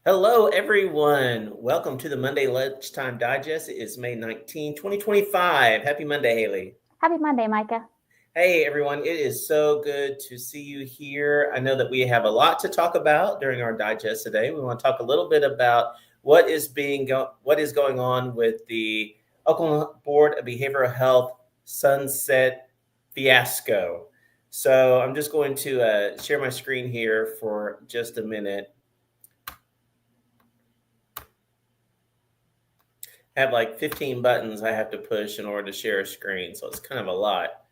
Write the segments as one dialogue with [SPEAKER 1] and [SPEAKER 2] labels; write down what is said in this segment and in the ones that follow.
[SPEAKER 1] Hello, everyone. Welcome to the Monday Lunchtime Digest. It is May 19, 2025. Happy Monday, Hayley.
[SPEAKER 2] Happy Monday, Micah.
[SPEAKER 1] Hey, everyone. It is so good to see you here. I know that we have a lot to talk about during our digest today. We want to talk a little bit about what is going on with the Oklahoma Board of Behavioral Health sunset fiasco. So I'm just going to share my screen here for just a minute. Have like 15 buttons I have to push in order to share a screen. So it's kind of a lot.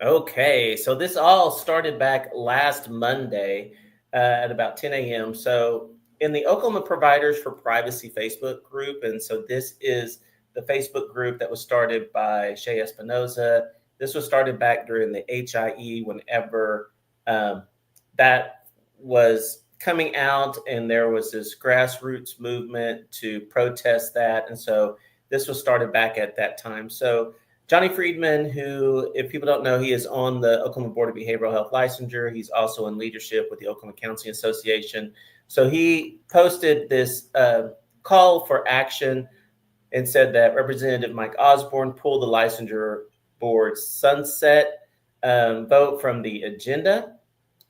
[SPEAKER 1] Okay, so this all started back last Monday at about 10 a.m. So in the Oklahoma Providers for Privacy Facebook group, and so this is the Facebook group that was started by Shay Espinoza. This was started back during the HIE whenever that was coming out, and there was this grassroots movement to protest that. And so this was started back at that time. So Johnny Friedman, who, if people don't know, he is on the Oklahoma Board of Behavioral Health licensure. He's also in leadership with the Oklahoma Counseling Association. So he posted this call for action and said that Representative Mike Osborne pulled the licensure board's sunset vote from the agenda,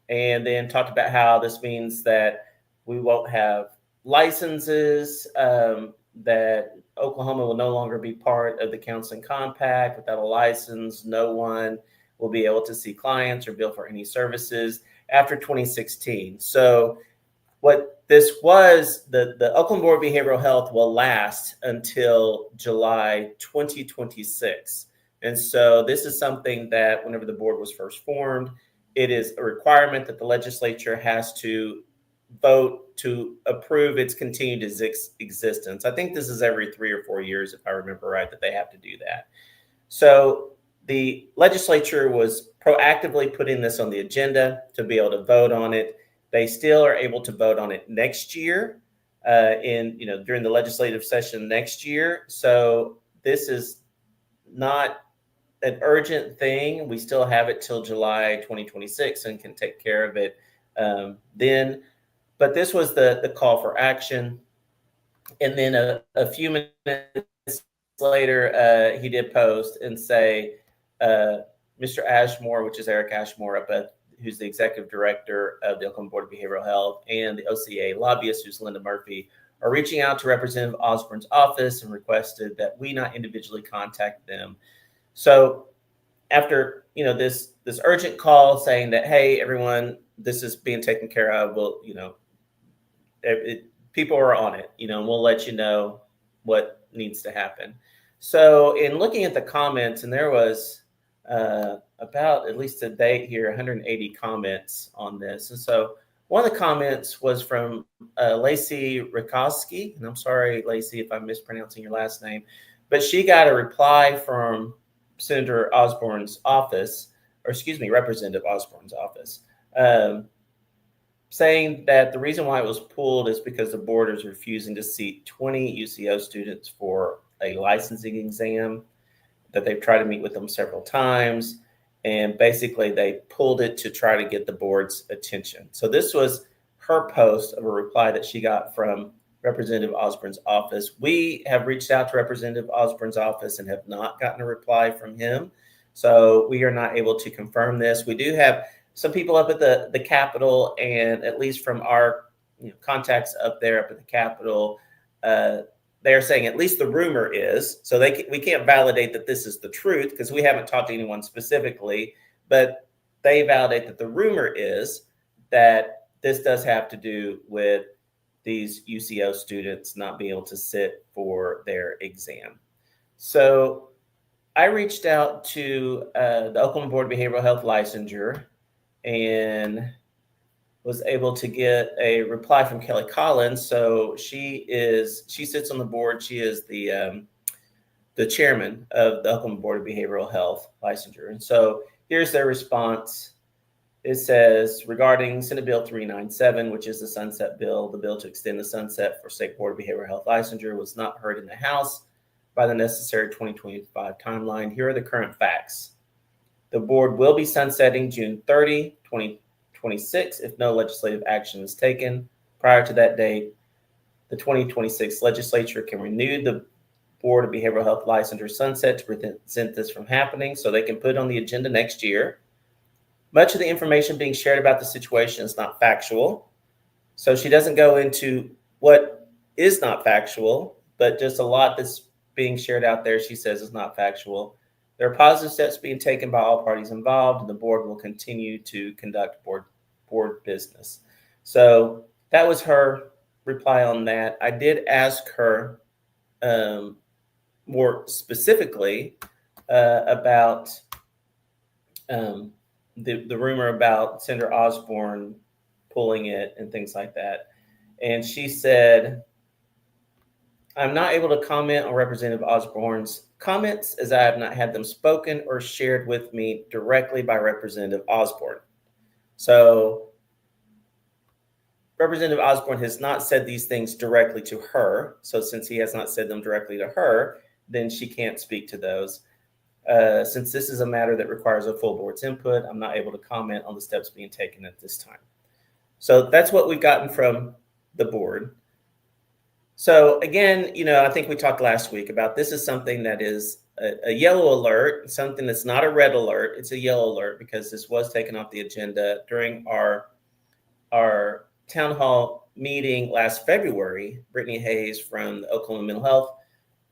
[SPEAKER 1] and then talked about how this means that we won't have licenses, that Oklahoma will no longer be part of the counseling compact. Without a license, no one will be able to see clients or bill for any services after 2016. So what this was, the Oklahoma Board of Behavioral Health will last until July 2026. And so this is something that whenever the board was first formed, it is a requirement that the legislature has to vote to approve its continued existence. I think this is every 3 or 4 years, if I remember right, that they have to do that. So the legislature was proactively putting this on the agenda to be able to vote on it. They still are able to vote on it next year, during the legislative session next year. So this is not an urgent thing. We still have it till July 2026 and can take care of it then. But this was the call for action. And then a few minutes later, he did post and say, Mr. Ashmore, which is Eric Ashmore, who's the executive director of the Oklahoma Board of Behavioral Health, and the OCA lobbyist, who's Linda Murphy, are reaching out to Representative Osborne's office and requested that we not individually contact them. So after this urgent call saying that, hey, everyone, this is being taken care of, well, people are on it, and we'll let you know what needs to happen. So in looking at the comments, and there was about, at least to date here, 180 comments on this. And so one of the comments was from Lacey Rakowski, and I'm sorry, Lacey, if I'm mispronouncing your last name, but she got a reply from Senator Osborne's office, or excuse me, Representative Osborne's office, saying that the reason why it was pulled is because the board is refusing to seat 20 UCO students for a licensing exam, that they've tried to meet with them several times. And basically they pulled it to try to get the board's attention. So this was her post of a reply that she got from Representative Osborne's office. We have reached out to Representative Osborne's office and have not gotten a reply from him. So we are not able to confirm this. We do have some people up at the Capitol, and at least from our contacts up there up at the Capitol, they're saying at least the rumor is, so we can't validate that this is the truth because we haven't talked to anyone specifically, but they validate that the rumor is that this does have to do with these UCO students not being able to sit for their exam. So I reached out to the Oklahoma Board of Behavioral Health licensure and was able to get a reply from Kelly Collins. So she sits on the board. She is the chairman of the Oklahoma Board of Behavioral Health licensure. And so here's their response. It says, regarding Senate Bill 397, which is the sunset bill, the bill to extend the sunset for State Board of Behavioral Health licensure was not heard in the House by the necessary 2025 timeline. Here are the current facts. The board will be sunsetting June 30, 2025. 2026 if no legislative action is taken prior to that date. The 2026 legislature can renew the Board of Behavioral Health licensure sunset to prevent this from happening, so they can put it on the agenda next year. Much of the information being shared about the situation is not factual. So she doesn't go into what is not factual, but just a lot that's being shared out there, she says, is not factual. There are positive steps being taken by all parties involved, and the board will continue to conduct board business. So that was her reply on that. I did ask her more specifically about the rumor about Senator Osborne pulling it and things like that. And she said, I'm not able to comment on Representative Osborne's comments as I have not had them spoken or shared with me directly by Representative Osborne. So Representative Osborne has not said these things directly to her. So since he has not said them directly to her, then she can't speak to those. Since this is a matter that requires a full board's input, I'm not able to comment on the steps being taken at this time. So that's what we've gotten from the board. So again, I think we talked last week about this is something that is a yellow alert, something that's not a red alert. It's a yellow alert because this was taken off the agenda during our town hall meeting last February. Brittany Hayes from the Oklahoma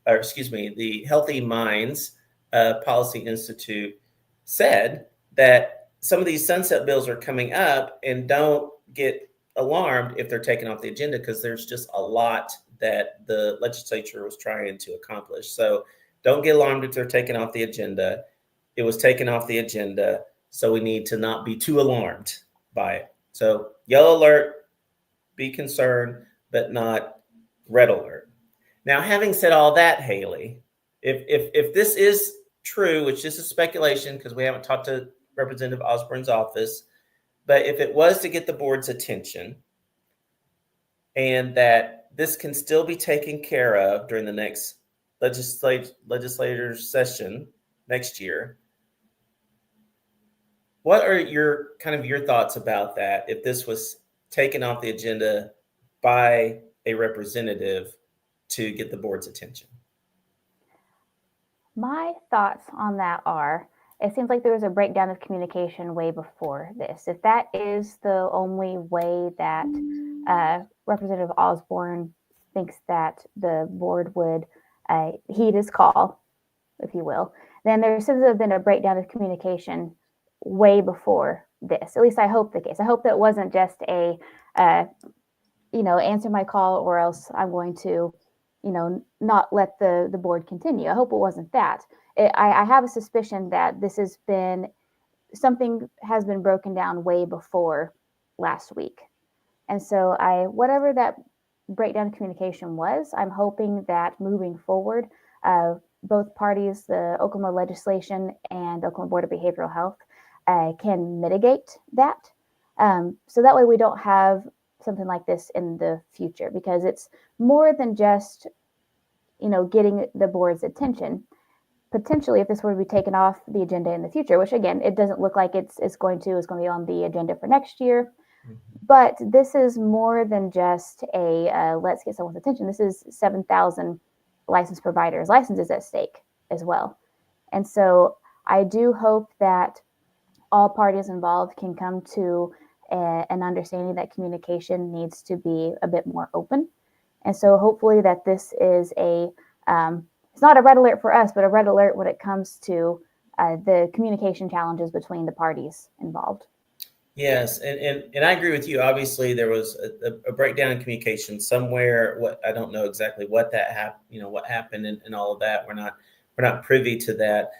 [SPEAKER 1] the Healthy Minds Policy Institute said that some of these sunset bills are coming up, and don't get alarmed if they're taken off the agenda because there's just a lot that the legislature was trying to accomplish. So don't get alarmed if they're taken off the agenda. It was taken off the agenda, so we need to not be too alarmed by it. So yellow alert, be concerned, but not red alert. Now, having said all that, Hayley, if this is true, which this is speculation because we haven't talked to Representative Osborne's office, but if it was to get the board's attention and that this can still be taken care of during the next legislature session next year, what are your thoughts about that if this was taken off the agenda by a representative to get the board's attention?
[SPEAKER 2] My thoughts on that are, it seems like there was a breakdown of communication way before this. If that is the only way that Representative Osborne thinks that the board would heed his call, if you will, then there seems to have been a breakdown of communication way before this. At least I hope the case. I hope that wasn't just a, answer my call or else I'm going to, not let the board continue. I hope it wasn't that. I have a suspicion that something has been broken down way before last week. And so whatever that breakdown of communication was, I'm hoping that moving forward, both parties, the Oklahoma legislation and Oklahoma Board of Behavioral Health, can mitigate that. So that way we don't have something like this in the future, because it's more than just, getting the board's attention. Potentially, if this were to be taken off the agenda in the future, which again, it doesn't look like it's going to be on the agenda for next year. Mm-hmm. But this is more than just let's get someone's attention. This is 7,000 licensed providers' licenses at stake as well. And so I do hope that all parties involved can come to an understanding that communication needs to be a bit more open. And so hopefully that this is it's not a red alert for us, but a red alert when it comes to the communication challenges between the parties involved.
[SPEAKER 1] Yes, and I agree with you. Obviously, there was a breakdown in communication somewhere. I don't know exactly what that happened. What happened and all of that. We're not privy to that.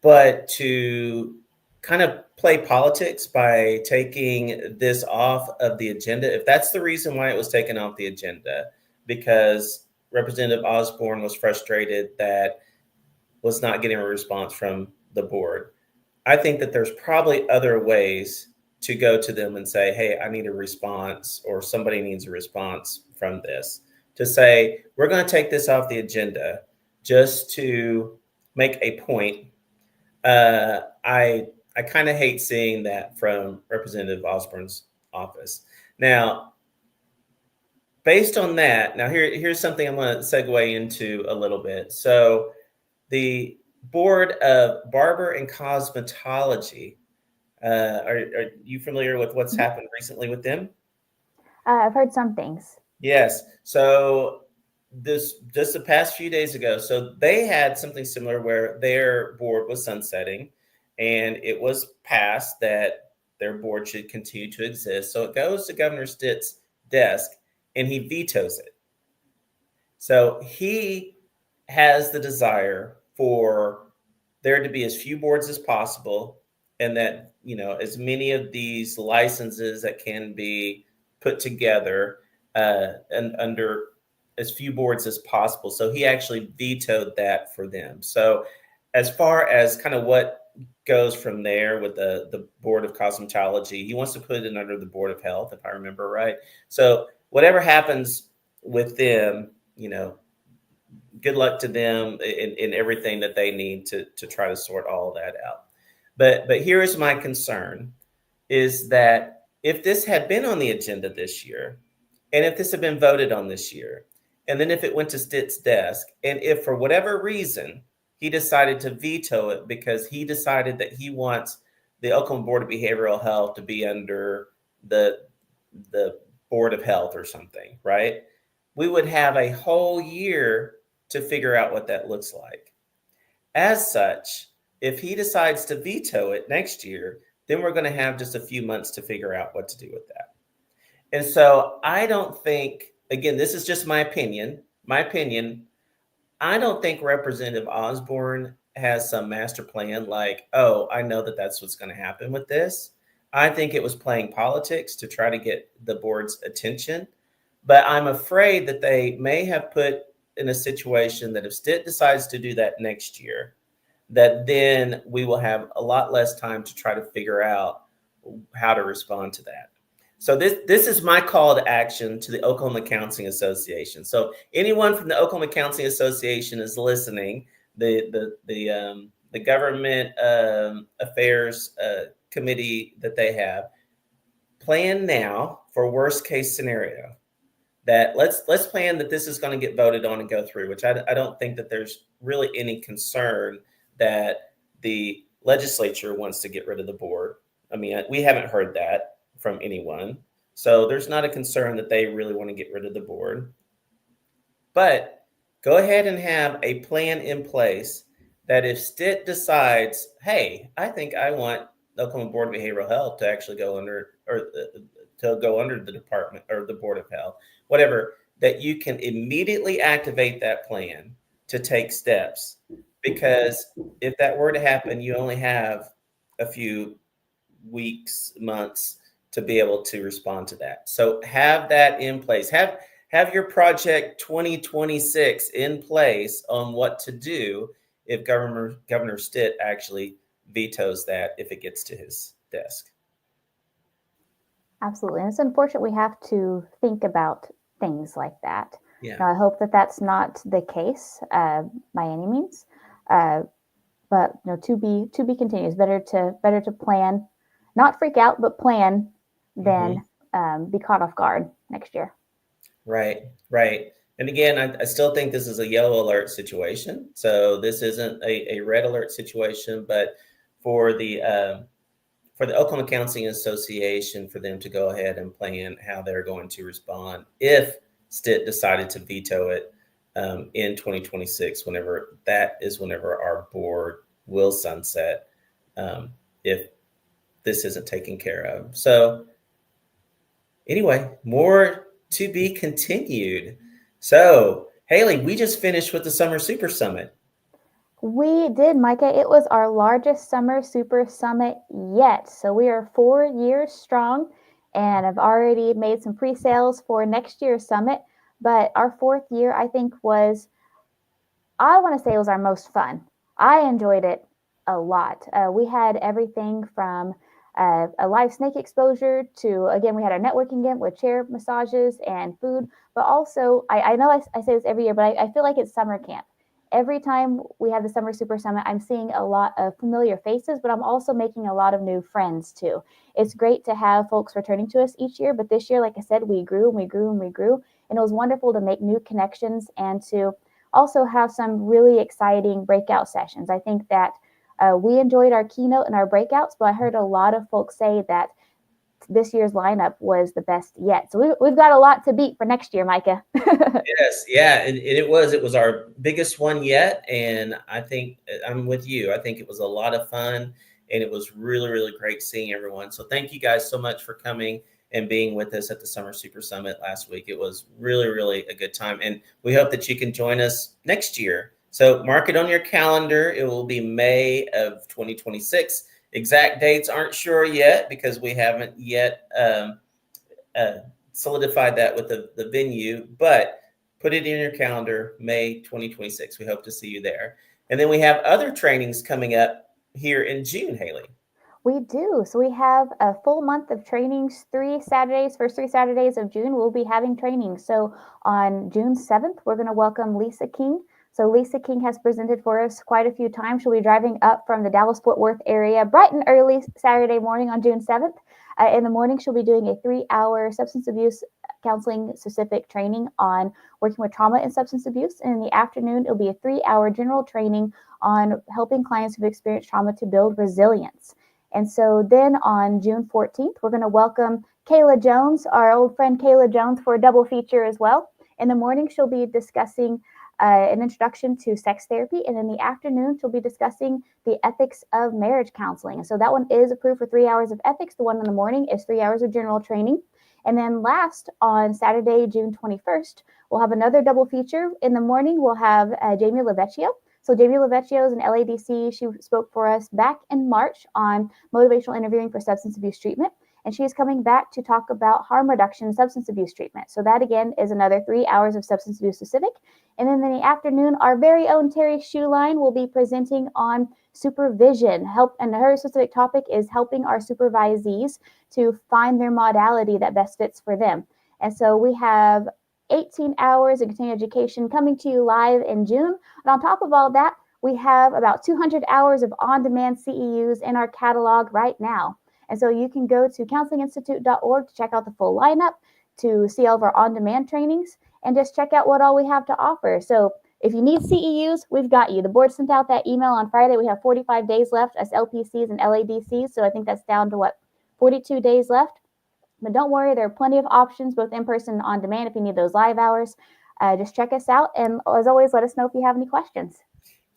[SPEAKER 1] But to kind of play politics by taking this off of the agenda, if that's the reason why it was taken off the agenda, because Representative Osborne was frustrated that was not getting a response from the board, I think that there's probably other ways to go to them and say, hey, I need a response, or somebody needs a response from this, to say, we're going to take this off the agenda just to make a point. I I kind of hate seeing that from Representative Osborne's office. Now, based on that, now here's something I'm going to segue into a little bit. So the Board of Barber and Cosmetology, are you familiar with what's
[SPEAKER 2] Mhm.
[SPEAKER 1] happened recently with them?
[SPEAKER 2] I've heard some things.
[SPEAKER 1] Yes. So this just the past few days ago, so they had something similar where their board was sunsetting, and it was passed that their board should continue to exist. So it goes to Governor Stitt's desk, and he vetoes it. So he has the desire for there to be as few boards as possible, and that, as many of these licenses that can be put together, and under as few boards as possible. So he actually vetoed that for them. So as far as kind of what goes from there with the Board of Cosmetology, he wants to put it under the Board of Health, if I remember right. So whatever happens with them, good luck to them in everything that they need to try to sort all that out. But here is my concern, is that if this had been on the agenda this year, and if this had been voted on this year, and then if it went to Stitt's desk, and if for whatever reason he decided to veto it because he decided that he wants the Oklahoma Board of Behavioral Health to be under the the Board of Health or something, right? We would have a whole year to figure out what that looks like. As such, if he decides to veto it next year, then we're going to have just a few months to figure out what to do with that. And so I don't think, again, this is just my opinion. My opinion, I don't think Representative Osborne has some master plan like, oh, I know that that's what's going to happen with this. I think it was playing politics to try to get the board's attention. But I'm afraid that they may have put in a situation that if Stitt decides to do that next year, that then we will have a lot less time to try to figure out how to respond to that. So this is my call to action to the Oklahoma Counseling Association. So anyone from the Oklahoma Counseling Association is listening. The government affairs committee that they have, plan now for worst case scenario. That let's plan that this is going to get voted on and go through. Which I don't think that there's really any concern that the legislature wants to get rid of the board. I mean, we haven't heard that from anyone. So there's not a concern that they really want to get rid of the board. But go ahead and have a plan in place that if Stitt decides, hey, I think I want the Oklahoma Board of Behavioral Health to actually go under, or to go under the department or the Board of Health, whatever, that you can immediately activate that plan to take steps. Because if that were to happen, you only have a few weeks, months to be able to respond to that. So have that in place. Have your project 2026 in place on what to do if Governor Stitt actually vetoes that if it gets to his desk.
[SPEAKER 2] Absolutely. And it's unfortunate we have to think about things like that.
[SPEAKER 1] Yeah.
[SPEAKER 2] Now, I hope that that's not the case by any means. But to be continued. It's better to plan, not freak out, but plan than be caught off guard next year.
[SPEAKER 1] Right. And again, I still think this is a yellow alert situation. So this isn't a red alert situation, but for the Oklahoma Counseling Association, for them to go ahead and plan how they're going to respond if Stitt decided to veto it in 2026, whenever our board will sunset, if this isn't taken care of. So anyway, more to be continued. So Hayley, we just finished with the Summer Super Summit.
[SPEAKER 2] We did, Micah. It was our largest summer super summit yet. So we are 4 years strong, and I've already made some pre-sales for next year's summit. But our 4th year, I think, I want to say it was our most fun. I enjoyed it a lot. We had everything from a live snake exposure to, again, we had our networking event with chair massages and food. But also, I know I say this every year, but I feel like it's summer camp. every time we have the Summer Super Summit, I'm seeing a lot of familiar faces, but I'm also making a lot of new friends too. It's great to have folks returning to us each year, but this year, like I said, we grew and we grew and we grew. And it was wonderful to make new connections and to also have some really exciting breakout sessions. I think that we enjoyed our keynote and our breakouts, but I heard a lot of folks say that this year's lineup was the best yet. So we've got a lot to beat for next year, Micah.
[SPEAKER 1] Yes, yeah, and it was our biggest one yet, and I think I'm with you. I think it was a lot of fun, and it was really, really great seeing everyone. So thank you guys so much for coming and being with us at the Summer Super Summit last week. It was really, really a good time, and we hope that you can join us next year. So mark it on your calendar. It will be May of 2026. Exact dates aren't sure yet because we haven't yet uh, solidified that with the venue, but put it in your calendar, May 2026. We hope to see you there. And then we have other trainings coming up here in June, Hayley.
[SPEAKER 2] We do. So we have a full month of trainings, 3 Saturdays, first 3 Saturdays of June, we'll be having trainings. So on June 7th, we're going to welcome Lisa King. So Lisa King has presented for us quite a few times. She'll be driving up from the Dallas-Fort Worth area bright and early Saturday morning on June 7th. In the morning, she'll be doing a 3-hour substance abuse counseling specific training on working with trauma and substance abuse. And in the afternoon, it'll be a 3-hour general training on helping clients who've experienced trauma to build resilience. And so then on June 14th, we're going to welcome Kayla Jones, our old friend Kayla Jones, for a double feature as well. In the morning, she'll be discussing an introduction to sex therapy. And in the afternoon, she'll be discussing the ethics of marriage counseling. And so that one is approved for 3 hours of ethics. The one in the morning is 3 hours of general training. And then last, on Saturday, June 21st, we'll have another double feature. In the morning, we'll have Jamie Lavecchio. So Jamie Lavecchio is an LADC. She spoke for us back in March on motivational interviewing for substance abuse treatment. And she is coming back to talk about harm reduction in substance abuse treatment. So that, again, is another 3 hours of substance abuse specific. And then in the afternoon, our very own Terry Schuline will be presenting on supervision. And her specific topic is helping our supervisees to find their modality that best fits for them. And so we have 18 hours of continuing education coming to you live in June. And on top of all that, we have about 200 hours of on-demand CEUs in our catalog right now. And so you can go to counselinginstitute.org to check out the full lineup, to see all of our on-demand trainings, and just check out what all we have to offer. So if you need CEUs, we've got you. The board sent out that email on Friday. We have 45 days left as LPCs and LADCs. So I think that's down to 42 days left. But don't worry, there are plenty of options, both in person and on demand, if you need those live hours. Just check us out. And as always, let us know if you have any questions.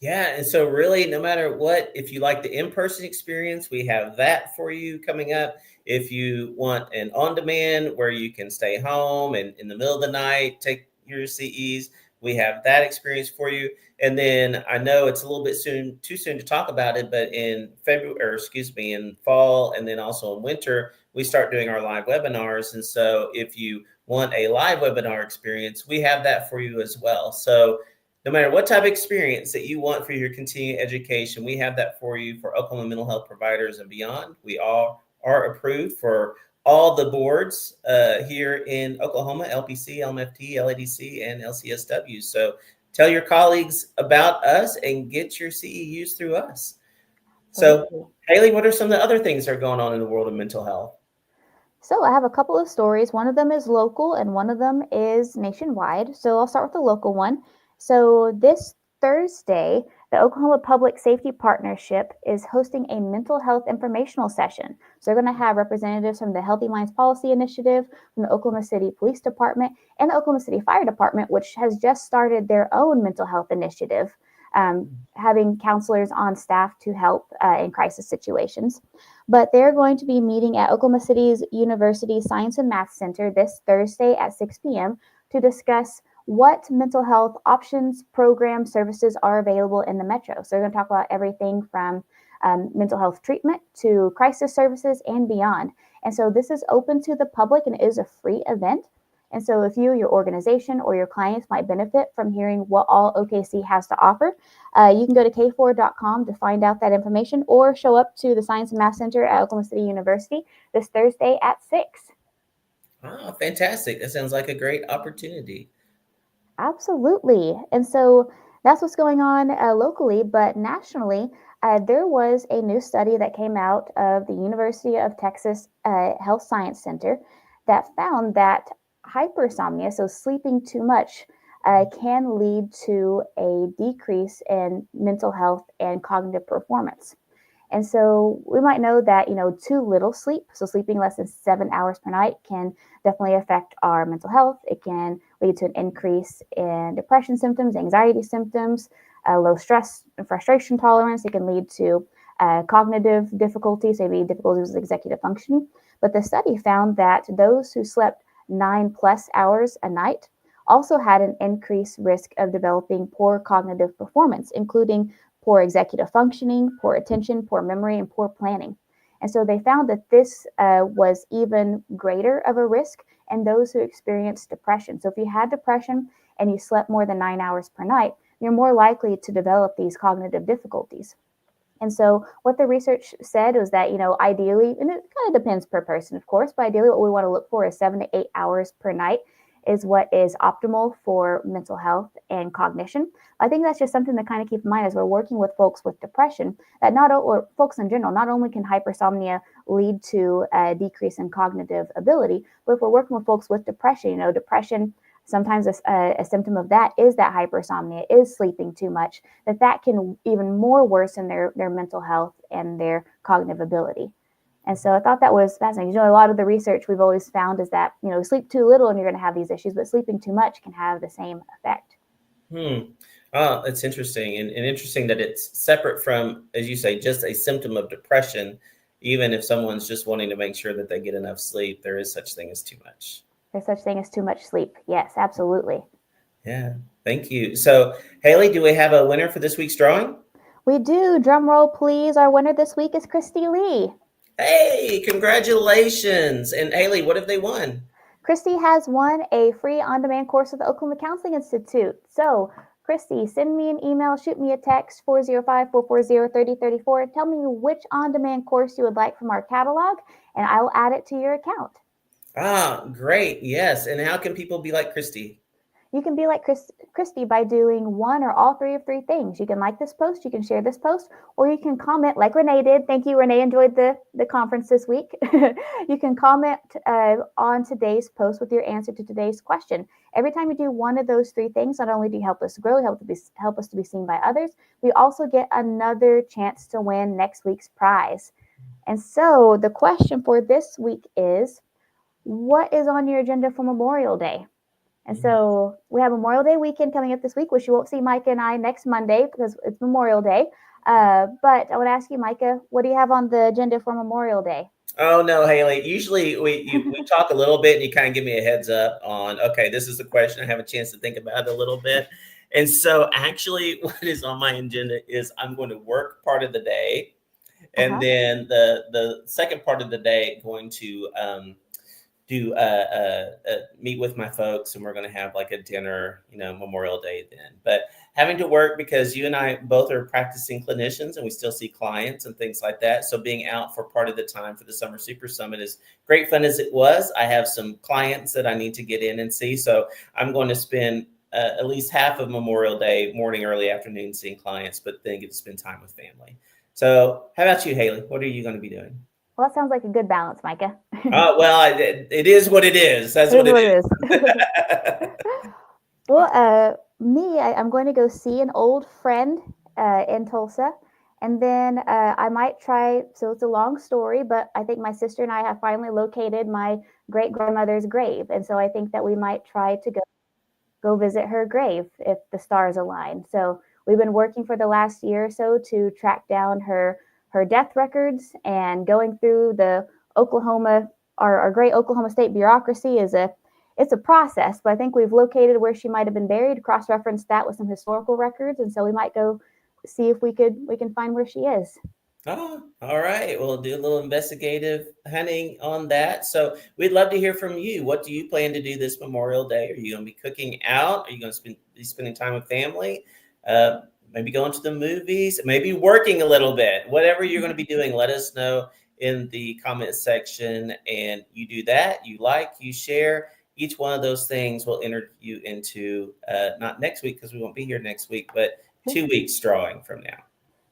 [SPEAKER 1] Yeah, and so really, no matter what, if you like the in-person experience, we have that for you coming up. If you want an on-demand where you can stay home and in the middle of the night take your CEs, we have that experience for you. And then I know it's a little bit too soon to talk about it, but in in fall and then also in winter, we start doing our live webinars. And so if you want a live webinar experience, we have that for you as well. So no matter what type of experience that you want for your continuing education, we have that for you for Oklahoma mental health providers and beyond. We all are approved for all the boards here in Oklahoma: LPC, LMFT, LADC, and LCSW. So tell your colleagues about us and get your CEUs through us. So, Hayley, what are some of the other things that are going on in the world of mental health?
[SPEAKER 2] So I have a couple of stories. One of them is local and one of them is nationwide. So I'll start with the local one. So this Thursday, the Oklahoma Public Safety Partnership is hosting a mental health informational session. So they're going to have representatives from the Healthy Minds Policy Initiative, from the Oklahoma City Police Department, and the Oklahoma City Fire Department, which has just started their own mental health initiative, having counselors on staff to help in crisis situations. But they're going to be meeting at Oklahoma City's University Science and Math Center this Thursday at 6 p.m. to discuss what mental health options, programs, services are available in the metro. So they're going to talk about everything from mental health treatment to crisis services and beyond. And so this is open to the public and is a free event. And so if you, your organization, or your clients might benefit from hearing what all OKC has to offer, you can go to k4.com to find out that information or show up to the Science and Math Center at Oklahoma City University this Thursday at 6.
[SPEAKER 1] Oh, fantastic. That sounds like a great opportunity.
[SPEAKER 2] Absolutely. And so That's what's going on locally, but nationally, there was a new study that came out of the University of Texas Health Science Center that found that hypersomnia, so sleeping too much, can lead to a decrease in mental health and cognitive performance. And so we might know that, too little sleep, so sleeping less than 7 hours per night, can definitely affect our mental health. It can lead to an increase in depression symptoms, anxiety symptoms, low stress and frustration tolerance. It can lead to cognitive difficulties, maybe difficulties with executive functioning. But the study found that those who slept 9+ hours a night also had an increased risk of developing poor cognitive performance, including poor executive functioning, poor attention, poor memory, and poor planning. And so they found that this was even greater of a risk in those who experienced depression. So if you had depression and you slept more than 9 hours per night, you're more likely to develop these cognitive difficulties. And so what the research said was that, ideally, and it kind of depends per person, of course, but ideally what we want to look for is 7 to 8 hours per night is what is optimal for mental health and cognition. I think that's just something to kind of keep in mind as we're working with folks with depression, that or folks in general, not only can hypersomnia lead to a decrease in cognitive ability, but if we're working with folks with depression, depression, sometimes a symptom of that is that hypersomnia, is sleeping too much, that can even more worsen their mental health and their cognitive ability. And so I thought that was fascinating. A lot of the research we've always found is that, sleep too little and you're going to have these issues, but sleeping too much can have the same effect.
[SPEAKER 1] It's interesting and interesting that it's separate from, as you say, just a symptom of depression. Even if someone's just wanting to make sure that they get enough sleep, there is such thing as too much.
[SPEAKER 2] There's such thing as too much sleep. Yes, absolutely.
[SPEAKER 1] Yeah, thank you. So, Hayley, do we have a winner for this week's drawing?
[SPEAKER 2] We do. Drum roll, please. Our winner this week is Christy Lee.
[SPEAKER 1] Hey, congratulations. And Hayley, what have they won?
[SPEAKER 2] Christy has won a free on-demand course with the Oklahoma Counseling Institute. So, Christy, send me an email, shoot me a text, 405-440-3034. Tell me which on-demand course you would like from our catalog, and I will add it to your account.
[SPEAKER 1] Great. Yes. And how can people be like Christy?
[SPEAKER 2] You can be like Christy by doing one or all three of three things. You can like this post, you can share this post, or you can comment like Renee did. Thank you, Renee. Enjoyed the conference this week. You can comment on today's post with your answer to today's question. Every time you do one of those three things, not only do you help us grow, help us to be seen by others, we also get another chance to win next week's prize. And so the question for this week is, what is on your agenda for Memorial Day? And so we have Memorial Day weekend coming up this week, which you won't see Micah and I next Monday because it's Memorial Day. But I want to ask you, Micah, what do you have on the agenda for Memorial Day?
[SPEAKER 1] Oh, no, Hayley. Usually we talk a little bit and you kind of give me a heads up on, okay, this is the question. I have a chance to think about it a little bit. And so actually what is on my agenda is I'm going to work part of the day. And then the second part of the day, going to meet with my folks, and we're going to have like a dinner, Memorial Day then. But having to work because you and I both are practicing clinicians and we still see clients and things like that. So being out for part of the time for the Summer Super Summit is great fun as it was. I have some clients that I need to get in and see. So I'm going to spend at least half of Memorial Day, morning, early afternoon, seeing clients, but then get to spend time with family. So how about you, Hayley? What are you going to be doing?
[SPEAKER 2] Well, that sounds like a good balance, Micah.
[SPEAKER 1] Well, it is what it is. That's what it is.
[SPEAKER 2] Well, I'm going to go see an old friend in Tulsa. And then I might try, so it's a long story, but I think my sister and I have finally located my great-grandmother's grave. And so I think that we might try to go visit her grave if the stars align. So we've been working for the last year or so to track down her death records, and going through the Oklahoma, our great Oklahoma state bureaucracy it's a process, but I think we've located where she might have been buried, cross-referenced that with some historical records, and so we might go see if we can find where she is.
[SPEAKER 1] Oh, all right. We'll do a little investigative hunting on that. So we'd love to hear from you. What do you plan to do this Memorial Day? Are you going to be cooking out? Are you going to be spending time with family? Maybe going to the movies? Maybe working a little bit? Whatever you're going to be doing, let us know in the comment section. And you do that. You like, you share, each one of those things will enter you into not next week because we won't be here next week, but 2 weeks drawing from now.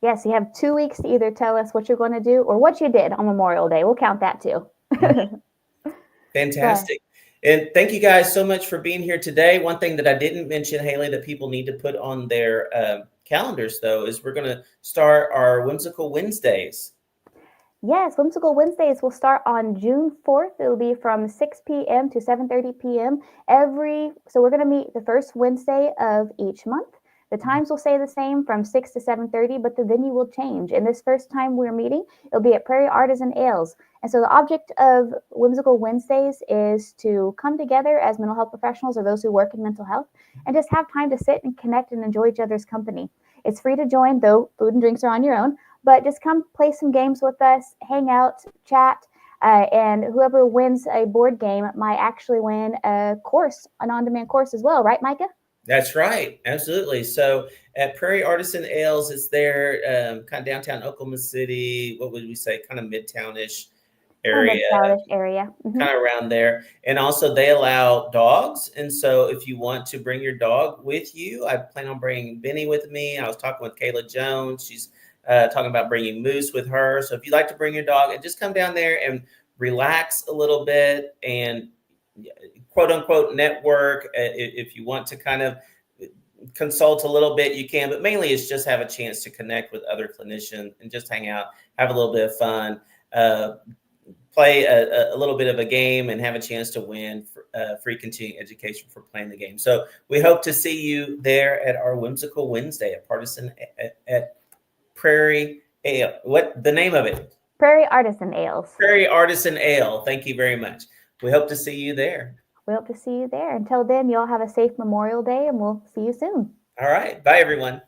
[SPEAKER 2] Yes, you have 2 weeks to either tell us what you're going to do or what you did on Memorial Day. We'll count that too.
[SPEAKER 1] Fantastic. And thank you guys so much for being here today. One thing that I didn't mention, Hayley, that people need to put on their calendars, though, is we're going to start our Whimsical Wednesdays.
[SPEAKER 2] Yes, Whimsical Wednesdays will start on June 4th. It'll be from 6 p.m. to 7:30 p.m. So we're going to meet the first Wednesday of each month. The times will stay the same from 6 to 7:30, but the venue will change. And this first time we're meeting, it'll be at Prairie Artisan Ales. And so the object of Whimsical Wednesdays is to come together as mental health professionals or those who work in mental health and just have time to sit and connect and enjoy each other's company. It's free to join, though food and drinks are on your own, but just come play some games with us, hang out, chat, and whoever wins a board game might actually win a course, an on-demand course as well. Right, Micah?
[SPEAKER 1] That's right. Absolutely. So at Prairie Artisan Ales, it's there, kind of downtown Oklahoma City. What would we say? Kind of midtownish area.
[SPEAKER 2] Mm-hmm.
[SPEAKER 1] Kind of around there. And also they allow dogs. And so if you want to bring your dog with you, I plan on bringing Benny with me. I was talking with Kayla Jones. She's talking about bringing Moose with her. So if you'd like to bring your dog and just come down there and relax a little bit and quote unquote network. If you want to kind of consult a little bit, you can, but mainly it's just have a chance to connect with other clinicians and just hang out, have a little bit of fun, play a little bit of a game and have a chance to win free continuing education for playing the game. So we hope to see you there at our Whimsical Wednesday at Prairie Ale. What the name of it?
[SPEAKER 2] Prairie Artisan Ales.
[SPEAKER 1] Prairie Artisan Ale. Thank you very much. We hope to see you there.
[SPEAKER 2] We hope to see you there. Until then, you all have a safe Memorial Day, and we'll see you soon.
[SPEAKER 1] All right. Bye, everyone.